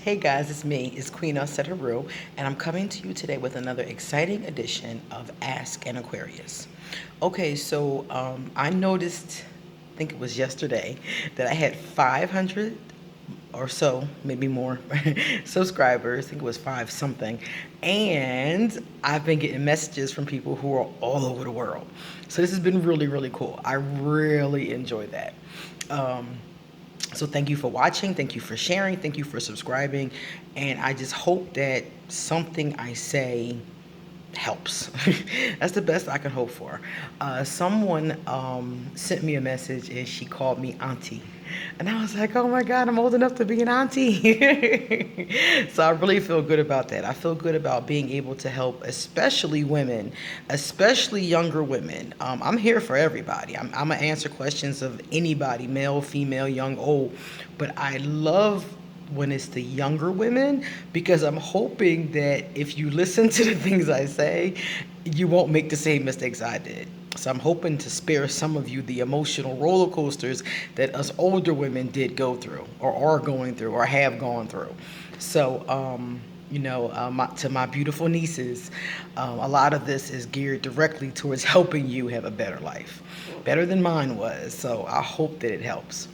Hey guys, it's me, it's Queen Settaru, and I'm coming to you today with another exciting edition of Ask an Aquarius. Okay, so I noticed, I think it was yesterday, that I had 500 or so, maybe more, subscribers. I think it was five something. And I've been getting messages from people who are all over the world. So this has been really, really cool. I really enjoy that. Um, so thank you for watching. Thank you for sharing. Thank you for subscribing. And I just hope that something I say helps. That's the best I can hope for. Someone sent me a message and she called me auntie. And I was like, oh my God, I'm old enough to be an auntie. So I really feel good about that. I feel good about being able to help, especially women, especially younger women. I'm here for everybody. I'm going to answer questions of anybody, male, female, young, old. But I love when it's the younger women, because I'm hoping that if you listen to the things I say, you won't make the same mistakes I did. So I'm hoping to spare some of you the emotional roller coasters that us older women did go through, or are going through, or have gone through. So, to my beautiful nieces, a lot of this is geared directly towards helping you have a better life, better than mine was. So I hope that it helps.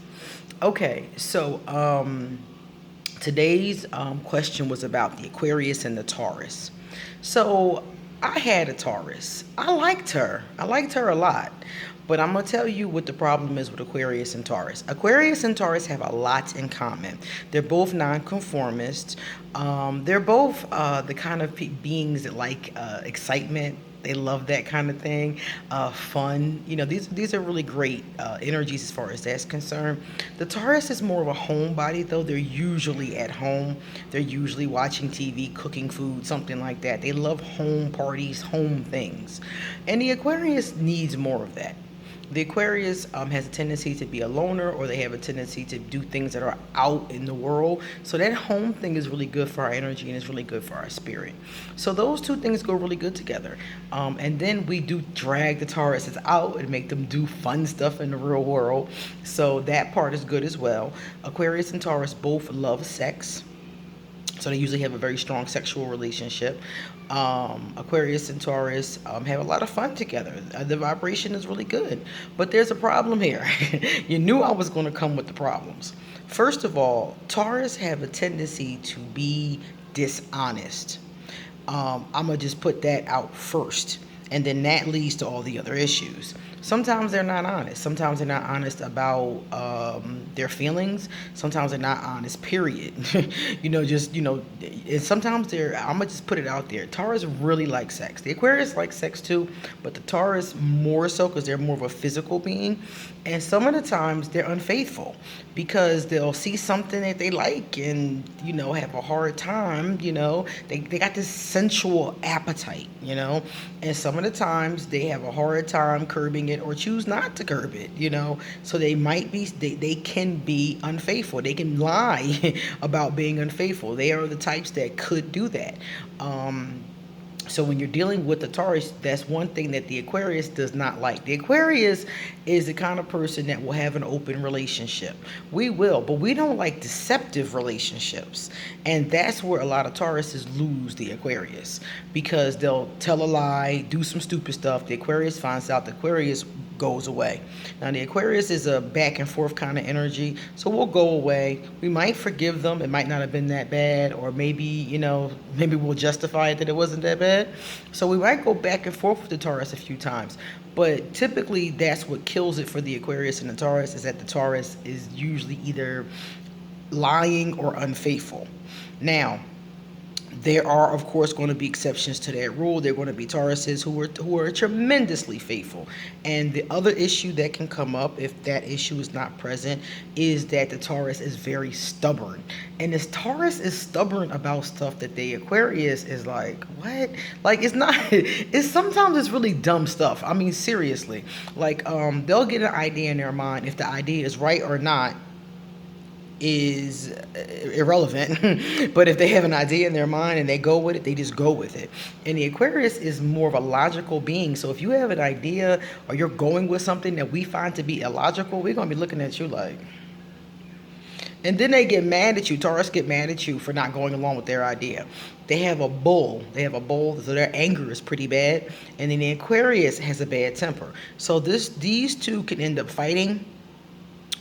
Okay, so today's question was about the Aquarius and the Taurus. So I had a Taurus. I liked her. I liked her a lot. But I'm going to tell you what the problem is with Aquarius and Taurus. Aquarius and Taurus have a lot in common. They're both nonconformists. They're both the kind of beings that like excitement. They love that kind of thing, fun. These are really great energies as far as that's concerned. The Taurus is more of a homebody, though. They're usually at home. They're usually watching TV, cooking food, something like that. They love home parties, home things. And the Aquarius needs more of that. The Aquarius has a tendency to be a loner, or they have a tendency to do things that are out in the world. So that home thing is really good for our energy, and it's really good for our spirit. So those two things go really good together. And then we do drag the Tauruses out and make them do fun stuff in the real world. So that part is good as well. Aquarius and Taurus both love sex. So they usually have a very strong sexual relationship. Aquarius and Taurus have a lot of fun together. The vibration is really good. But there's a problem here. You knew I was going to come with the problems. First of all, Taurus have a tendency to be dishonest. I'm going to just put that out first. And then that leads to all the other issues. Sometimes they're not honest. Sometimes they're not honest about their feelings. Sometimes they're not honest, period. And sometimes I'm going to just put it out there. Taurus really like sex. The Aquarius like sex too, but the Taurus more so because they're more of a physical being. And some of the times they're unfaithful because they'll see something that they like and, have a hard time, They got this sensual appetite, And some of the times they have a hard time curbing it or choose not to curb it, So they can be unfaithful. They can lie about being unfaithful. They are the types that could do that. So when you're dealing with the Taurus, that's one thing that the Aquarius does not like. The Aquarius is the kind of person that will have an open relationship. We will, but we don't like deceptive relationships. And that's where a lot of Tauruses lose the Aquarius, because they'll tell a lie, do some stupid stuff. The Aquarius finds out, the Aquarius goes away. Now the Aquarius is a back and forth kind of energy, so we'll go away. We might forgive them. It might not have been that bad, or maybe we'll justify it that it wasn't that bad. So we might go back and forth with the Taurus a few times, but typically that's what kills it for the Aquarius and the Taurus, is that the Taurus is usually either lying or unfaithful. Now, there are, of course, going to be exceptions to that rule. There are going to be Tauruses who are tremendously faithful. And the other issue that can come up, if that issue is not present, is that the Taurus is very stubborn. And this Taurus is stubborn about stuff that the Aquarius is like, what? Like, it's not, sometimes it's really dumb stuff. I mean, seriously. Like, they'll get an idea in their mind. If the idea is right or not is irrelevant. But if they have an idea in their mind and they go with it, they just go with it. And the Aquarius is more of a logical being. So if you have an idea or you're going with something that we find to be illogical, we're going to be looking at you like, And then they get mad at you. Taurus get mad at you for not going along with their idea. They have a bull. So their anger is pretty bad. And then the Aquarius has a bad temper. So these two can end up fighting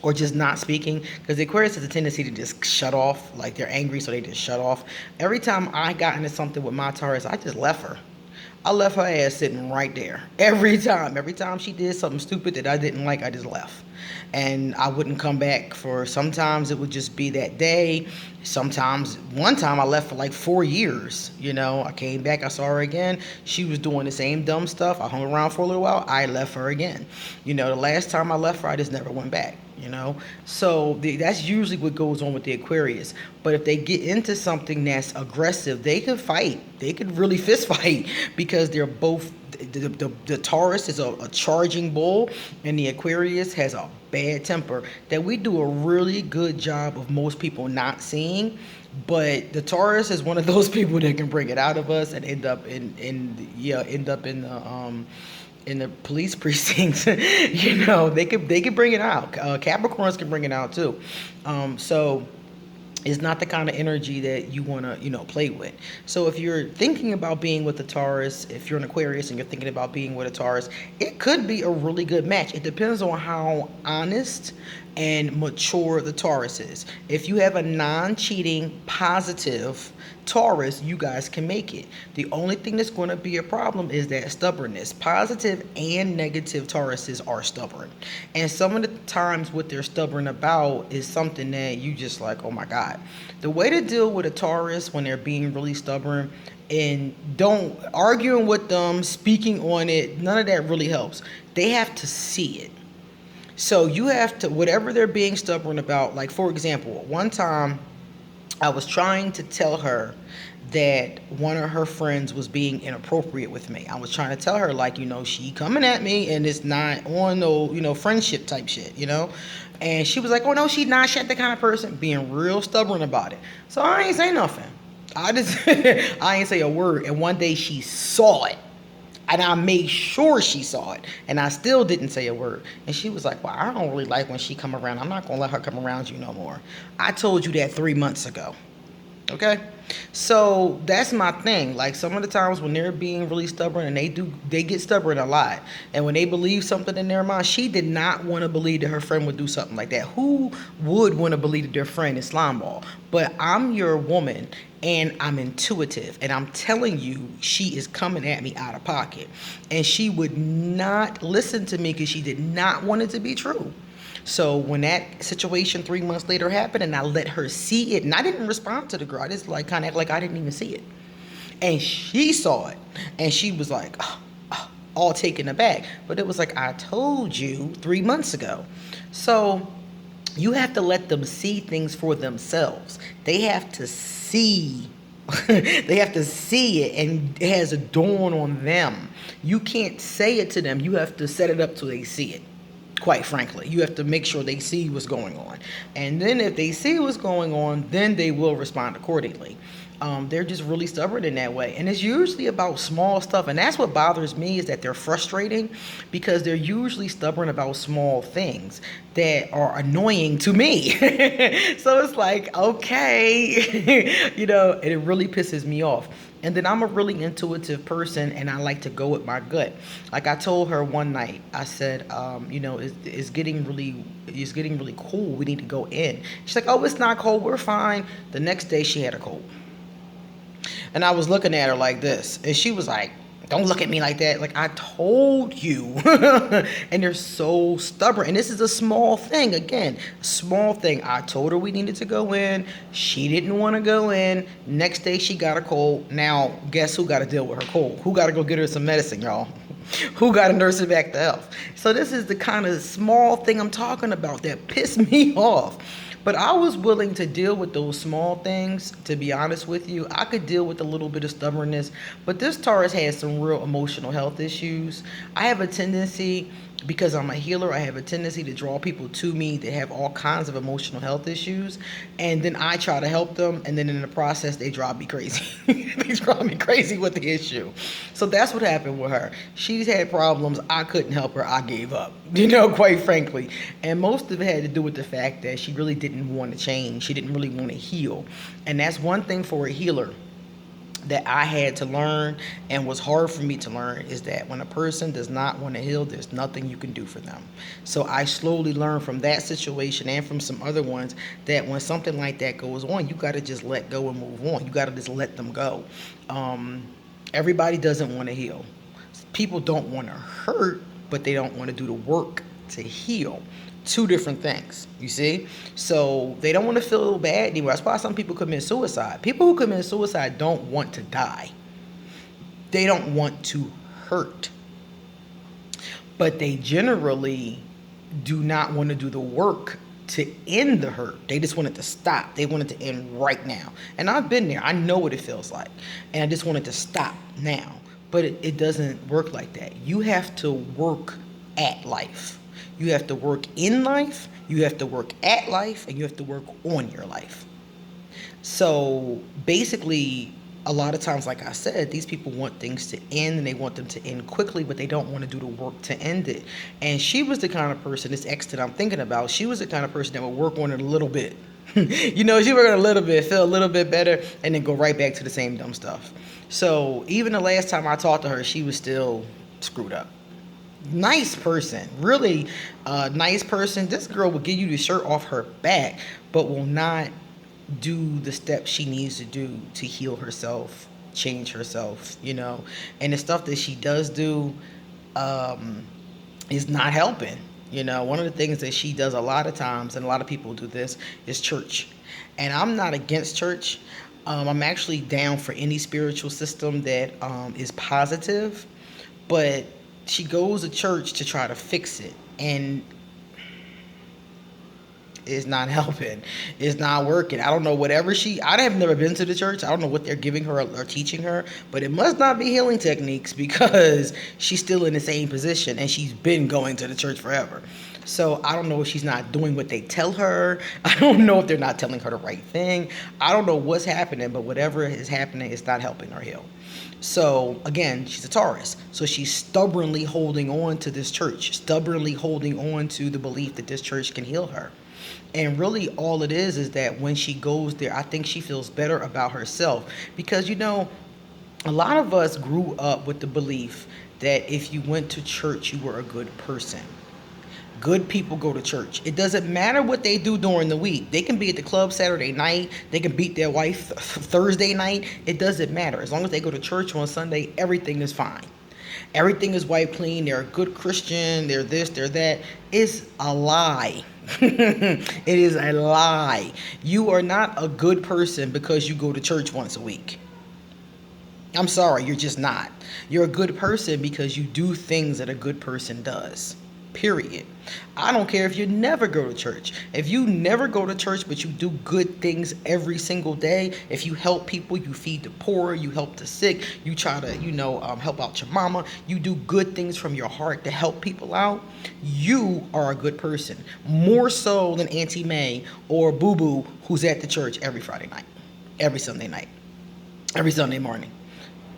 or just not speaking, because the Aquarius has a tendency to just shut off. Like, they're angry, so they just shut off. Every time I got into something with my Taurus, I just left her. I left her ass sitting right there. Every time she did something stupid that I didn't like, I just left. And I wouldn't come back for, sometimes it would just be that day. Sometimes, one time I left for like 4 years. I came back, I saw her again. She was doing the same dumb stuff. I hung around for a little while. I left her again. The last time I left her, I just never went back. So that's usually what goes on with the Aquarius. But if they get into something that's aggressive, they could fight. They could really fist fight, because they're both, the Taurus is a charging bull, and the Aquarius has a bad temper that we do a really good job of most people not seeing. But the Taurus is one of those people that can bring it out of us and end up in the police precincts. They could bring it out. Capricorns can bring it out too. So it's not the kind of energy that you want to, play with. So if you're thinking about being with a Taurus, if you're an Aquarius and you're thinking about being with a Taurus, it could be a really good match. It depends on how honest and mature the Taurus is. If you have a non-cheating, positive Taurus, you guys can make it. The only thing that's going to be a problem is that stubbornness. Positive and negative Tauruses are stubborn. And some of the times what they're stubborn about is something that you just like, oh my God. The way to deal with a Taurus when they're being really stubborn, and don't arguing with them, speaking on it, none of that really helps. They have to see it. So you have to, whatever they're being stubborn about, like for example, one time I was trying to tell her that one of her friends was being inappropriate with me. I was trying to tell her, like, she coming at me and it's not on no, friendship type shit, And she was like, oh no, she's not. She's the kind of person, being real stubborn about it. So I ain't say nothing. I ain't say a word. And one day she saw it. And I made sure she saw it. And I still didn't say a word. And she was like, well, I don't really like when she come around. I'm not going to let her come around you no more. I told you that 3 months ago. Okay? So that's my thing. Like, some of the times when they're being really stubborn, and they get stubborn a lot. And when they believe something in their mind, she did not want to believe that her friend would do something like that. Who would want to believe that their friend is slime ball? But I'm your woman, and I'm intuitive, and I'm telling you, she is coming at me out of pocket. And she would not listen to me because she did not want it to be true. So when that situation 3 months later happened, and I let her see it, and I didn't respond to the girl, I just like kind of act like I didn't even see it. And she saw it, and she was like, all taken aback. But it was like, I told you 3 months ago. So you have to let them see things for themselves. They have to see. They have to see it, and it has a dawn on them. You can't say it to them. You have to set it up till they see it. Quite frankly, you have to make sure they see what's going on. And then if they see what's going on, then they will respond accordingly. They're just really stubborn in that way. And it's usually about small stuff. And that's what bothers me, is that they're frustrating, because they're usually stubborn about small things that are annoying to me. So it's like, okay, and it really pisses me off. And then I'm a really intuitive person, and I like to go with my gut. Like I told her one night, I said, it's getting really cool. We need to go in. She's like, oh, it's not cold. We're fine. The next day she had a cold. And I was looking at her like this, and she was like, don't look at me like that. Like, I told you. And they're so stubborn. And this is a small thing. Again, small thing. I told her we needed to go in. She didn't want to go in. Next day, she got a cold. Now, guess who got to deal with her cold? Who got to go get her some medicine, y'all? Who got to nurse her back to health? So this is the kind of small thing I'm talking about that pissed me off. But I was willing to deal with those small things, to be honest with you. I could deal with a little bit of stubbornness, but this Taurus has some real emotional health issues. I have a tendency because I'm a healer, I have a tendency to draw people to me that have all kinds of emotional health issues, and then I try to help them, and then in the process they drive me crazy. They drive me crazy with the issue. So that's what happened with her. She's had problems. I couldn't help her. I gave up, quite frankly. And most of it had to do with the fact that she really didn't want to change. She didn't really want to heal. And that's one thing for a healer that I had to learn and was hard for me to learn, is that when a person does not want to heal, there's nothing you can do for them. So I slowly learned from that situation and from some other ones that when something like that goes on, you got to just let go and move on. You got to just let them go. Everybody doesn't want to heal. People don't want to hurt, but they don't want to do the work to heal. Two different things, you see? So they don't want to feel bad anymore. That's why some people commit suicide. People who commit suicide don't want to die. They don't want to hurt. But they generally do not want to do the work to end the hurt. They just want it to stop. They want it to end right now. And I've been there. I know what it feels like. And I just want it to stop now. But it doesn't work like that. You have to work at life. You have to work in life, you have to work at life, and you have to work on your life. So basically, a lot of times, like I said, these people want things to end and they want them to end quickly, but they don't want to do the work to end it. And she was the kind of person, this ex that I'm thinking about, she was the kind of person that would work on it a little bit. She worked on it a little bit, feel a little bit better, and then go right back to the same dumb stuff. So even the last time I talked to her, she was still screwed up. Nice person, really nice person. This girl will give you the shirt off her back, but will not do the steps she needs to do to heal herself, change herself, and the stuff that she does do is not helping. One of the things that she does a lot of times, and a lot of people do this, is church. And I'm not against church. I'm actually down for any spiritual system that is positive, but she goes to church to try to fix it, and it's not helping. It's not working. I don't know, I have never been to the church. I don't know what they're giving her or teaching her, but it must not be healing techniques, because she's still in the same position and she's been going to the church forever. So I don't know if she's not doing what they tell her. I don't know if they're not telling her the right thing. I don't know what's happening, but whatever is happening, it's not helping her heal. So again, she's a Taurus. So she's stubbornly holding on to this church, stubbornly holding on to the belief that this church can heal her. And really all it is that when she goes there, I think she feels better about herself, because, a lot of us grew up with the belief that if you went to church, you were a good person. Good people go to church. It doesn't matter what they do during the week. They can be at the club Saturday night. They can beat their wife Thursday night. It doesn't matter. As long as they go to church on Sunday, everything is fine. Everything is wiped clean. They're a good Christian. They're this, they're that. It's a lie. It is a lie. You are not a good person because you go to church once a week. I'm sorry, you're just not. You're a good person because you do things that a good person does. Period. I don't care if you never go to church. If you never go to church, but you do good things every single day, if you help people, you feed the poor, you help the sick, you try to, help out your mama, you do good things from your heart to help people out, you are a good person. More so than Auntie May or Boo Boo, who's at the church every Friday night, every Sunday night, every Sunday morning.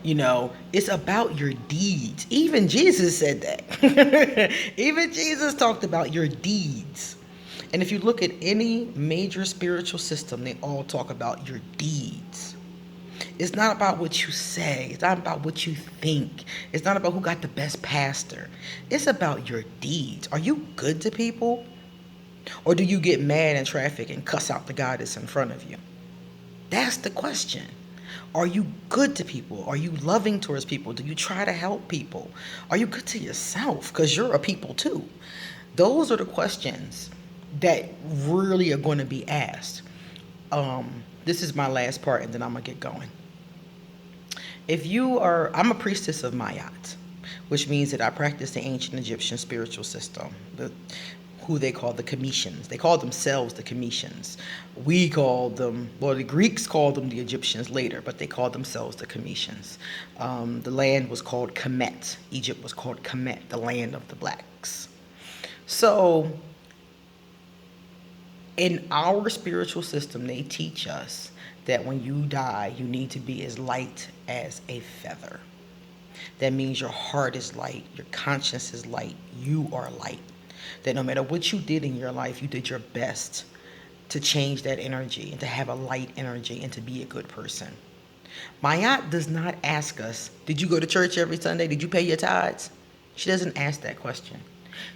It's about your deeds. Even Jesus said that. Even Jesus talked about your deeds. And if you look at any major spiritual system, they all talk about your deeds. It's not about what you say. It's not about what you think. It's not about who got the best pastor. It's about your deeds. Are you good to people? Or do you get mad in traffic and cuss out the guy that's in front of you? That's the question. Are you good to people? Are you loving towards people? Do you try to help people? Are you good to yourself? Because you're a people too. Those are the questions that really are going to be asked. This is my last part, and then I'm going to get going. I'm a priestess of Mayat, which means that I practice the ancient Egyptian spiritual system, who they call the Cometians. They call themselves the Cometians. The Greeks called them the Egyptians later, but they called themselves the Cometians. The land was called Kemet. Egypt was called Kemet, the land of the blacks. So in our spiritual system, they teach us that when you die, you need to be as light as a feather. That means your heart is light, your conscience is light, you are light. That no matter what you did in your life, you did your best to change that energy and to have a light energy and to be a good person. Mayat does not ask us, did you go to church every Sunday? Did you pay your tithes? She doesn't ask that question.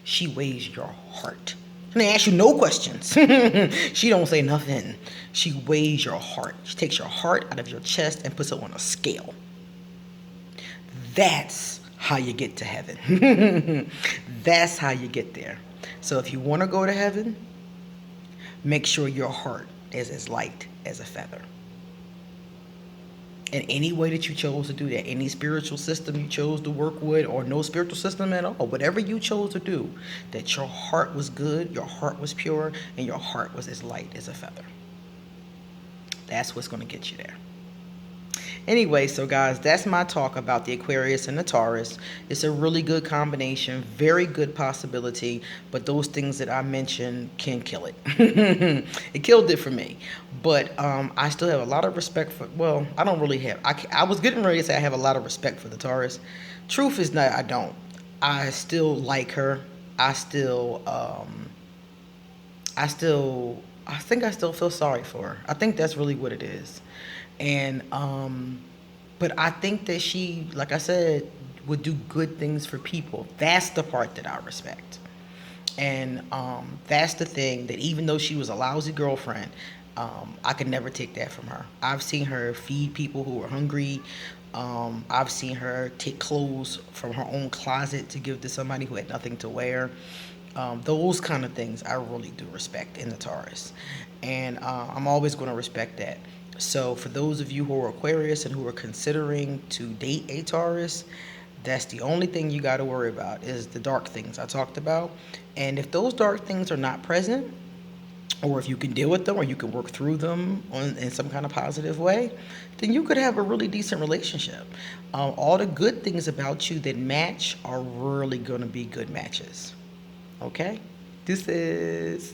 She weighs your heart. She doesn't ask you no questions. She don't say nothing. She weighs your heart. She takes your heart out of your chest and puts it on a scale. That's how you get to heaven. That's how you get there. So if you want to go to heaven, make sure your heart is as light as a feather. In any way that you chose to do that, any spiritual system you chose to work with, or no spiritual system at all, whatever you chose to do, that your heart was good, your heart was pure, and your heart was as light as a feather. That's what's going to get you there. Anyway, so guys, that's my talk about the Aquarius and the Taurus. It's a really good combination, very good possibility, but those things that I mentioned can kill it. It killed it for me. But I still have a lot of respect for, well, I don't really have, I was getting ready to say I have a lot of respect for the Taurus. Truth is not, I don't. I still like her. I think I still feel sorry for her. I think that's really what it is. And but I think that she, like I said, would do good things for people. That's the part that I respect. And that's the thing, that even though she was a lousy girlfriend, I could never take that from her. I've seen her feed people who were hungry. I've seen her take clothes from her own closet to give to somebody who had nothing to wear. Those kind of things I really do respect in the Taurus. And I'm always going to respect that. So for those of you who are Aquarius and who are considering to date a Taurus, that's the only thing you got to worry about, is the dark things I talked about. And if those dark things are not present, or if you can deal with them, or you can work through them in some kind of positive way, then you could have a really decent relationship. All the good things about you that match are really going to be good matches. Okay? This is...